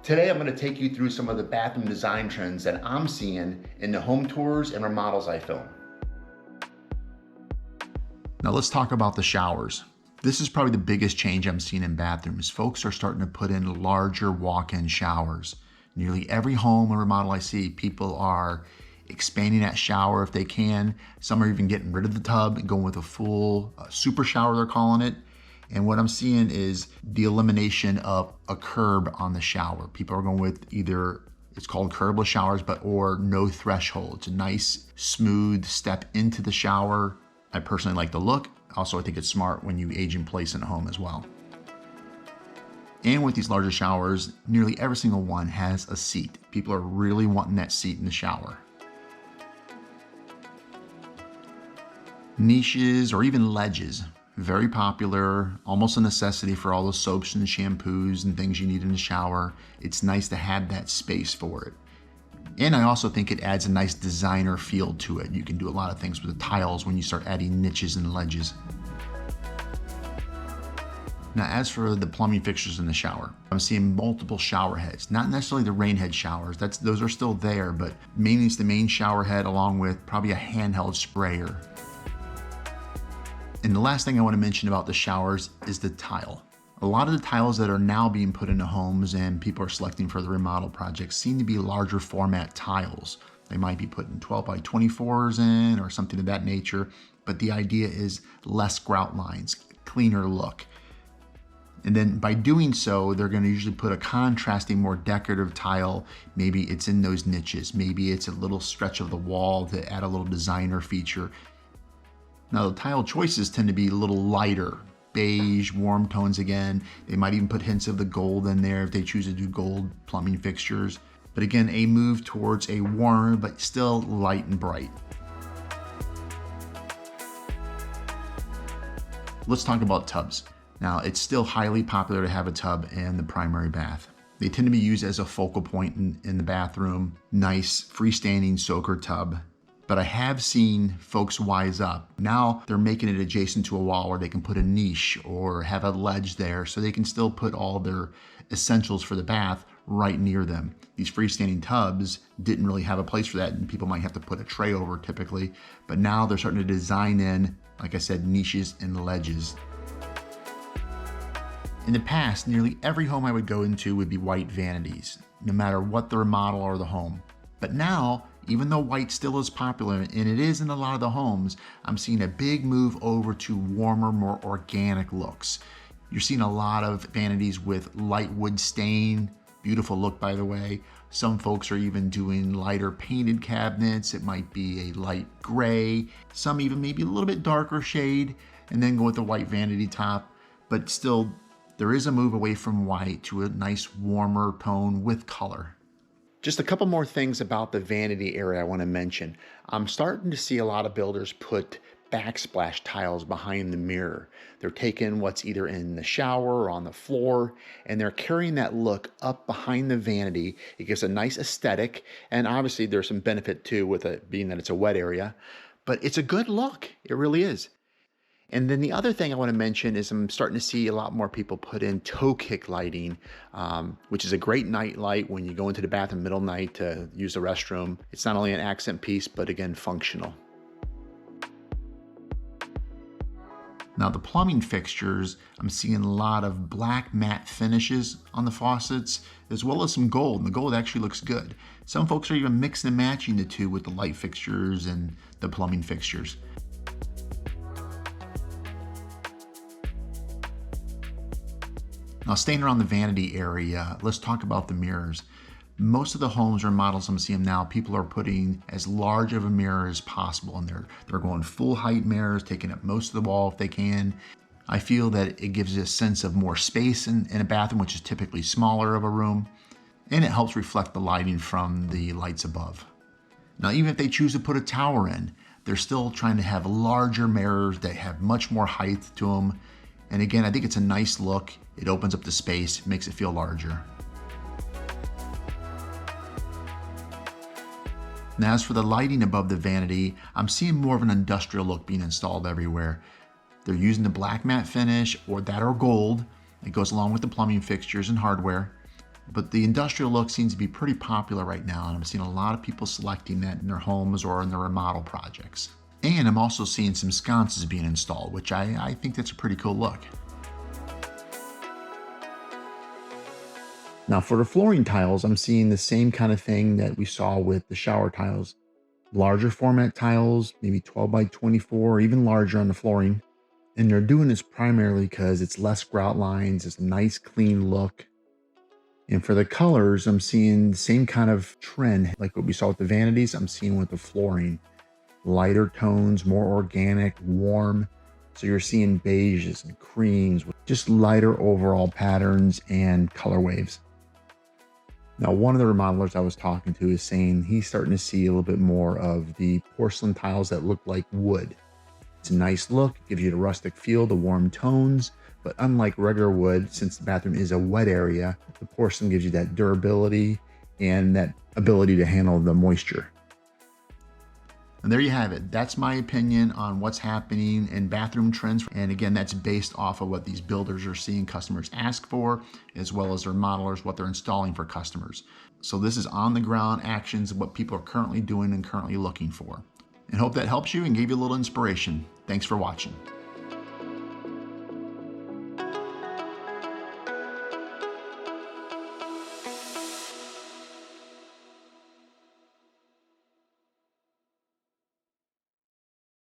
Today, I'm going to take you through some of the bathroom design trends that I'm seeing in the home tours and remodels I film. Now let's talk about the showers. This is probably the biggest change I'm seeing in bathrooms. Folks are starting to put in larger walk-in showers. Nearly every home or remodel I see, people are expanding that shower if they can. Some are even getting rid of the tub and going with a full super shower, they're calling it. And what I'm seeing is the elimination of a curb on the shower. People are going with either, it's called curbless showers, or no threshold. It's a nice, smooth step into the shower. I personally like the look. Also, I think it's smart when you age in place in a home as well. And with these larger showers, nearly every single one has a seat. People are really wanting that seat in the shower. Niches or even ledges. Very popular, almost a necessity for all the soaps and shampoos and things you need in the shower. It's nice to have that space for it. And I also think it adds a nice designer feel to it. You can do a lot of things with the tiles when you start adding niches and ledges. Now, as for the plumbing fixtures in the shower, I'm seeing multiple shower heads, not necessarily the rain head showers. Those are still there, but mainly it's the main shower head along with probably a handheld sprayer. And the last thing I want to mention about the showers is the tile. A lot of the tiles that are now being put into homes and people are selecting for the remodel projects seem to be larger format tiles. They might be putting 12 by 24s in or something of that nature, but the idea is less grout lines, cleaner look. And then by doing so, they're going to usually put a contrasting, more decorative tile. Maybe it's in those niches. Maybe it's a little stretch of the wall to add a little designer feature. Now the tile choices tend to be a little lighter, beige, warm tones again. They might even put hints of the gold in there if they choose to do gold plumbing fixtures. But again, a move towards a warmer but still light and bright. Let's talk about tubs. Now it's still highly popular to have a tub in the primary bath. They tend to be used as a focal point in the bathroom. Nice freestanding soaker tub. But I have seen folks wise up. Now they're making it adjacent to a wall where they can put a niche or have a ledge there so they can still put all their essentials for the bath right near them. These freestanding tubs didn't really have a place for that and people might have to put a tray over typically, but now they're starting to design in, like I said, niches and ledges. In the past, nearly every home I would go into would be white vanities, no matter what the remodel or the home. But now, even though white still is popular, and it is in a lot of the homes, I'm seeing a big move over to warmer, more organic looks. You're seeing a lot of vanities with light wood stain, beautiful look by the way. Some folks are even doing lighter painted cabinets. It might be a light gray, some even maybe a little bit darker shade, and then go with the white vanity top. But still, there is a move away from white to a nice warmer tone with color. Just a couple more things about the vanity area I want to mention. I'm starting to see a lot of builders put backsplash tiles behind the mirror. They're taking what's either in the shower or on the floor, and they're carrying that look up behind the vanity. It gives a nice aesthetic, and obviously there's some benefit too with it being that it's a wet area, but it's a good look. It really is. And then the other thing I want to mention is I'm starting to see a lot more people put in toe kick lighting, which is a great night light when you go into the bathroom middle of the night to use the restroom. It's not only an accent piece, but again, functional. Now the plumbing fixtures, I'm seeing a lot of black matte finishes on the faucets, as well as some gold, and the gold actually looks good. Some folks are even mixing and matching the two with the light fixtures and the plumbing fixtures. Now staying around the vanity area, let's talk about the mirrors. Most of the homes or models I'm seeing now, people are putting as large of a mirror as possible, and they're going full height mirrors, taking up most of the wall if they can. I feel that it gives you a sense of more space in a bathroom, which is typically smaller of a room, and it helps reflect the lighting from the lights above. Now even if they choose to put a tower in, they're still trying to have larger mirrors that have much more height to them. And again, I think it's a nice look. It opens up the space, makes it feel larger. Now, as for the lighting above the vanity, I'm seeing more of an industrial look being installed everywhere. They're using the black matte finish or gold. It goes along with the plumbing fixtures and hardware. But the industrial look seems to be pretty popular right now, and I'm seeing a lot of people selecting that in their homes or in their remodel projects. And I'm also seeing some sconces being installed, which I think that's a pretty cool look. Now for the flooring tiles, I'm seeing the same kind of thing that we saw with the shower tiles. Larger format tiles, maybe 12 by 24, or even larger on the flooring. And they're doing this primarily because it's less grout lines, it's a nice clean look. And for the colors, I'm seeing the same kind of trend like what we saw with the vanities, I'm seeing with the flooring. Lighter tones, more organic, warm. So you're seeing beiges and creams, with just lighter overall patterns and color waves. Now, one of the remodelers I was talking to is saying he's starting to see a little bit more of the porcelain tiles that look like wood. It's a nice look, it gives you the rustic feel, the warm tones, but unlike regular wood, since the bathroom is a wet area, the porcelain gives you that durability and that ability to handle the moisture. And there you have it. That's my opinion on what's happening in bathroom trends. And again, that's based off of what these builders are seeing customers ask for, as well as their modelers, what they're installing for customers. So this is on the ground actions of what people are currently doing and currently looking for. And hope that helps you and gave you a little inspiration. Thanks for watching.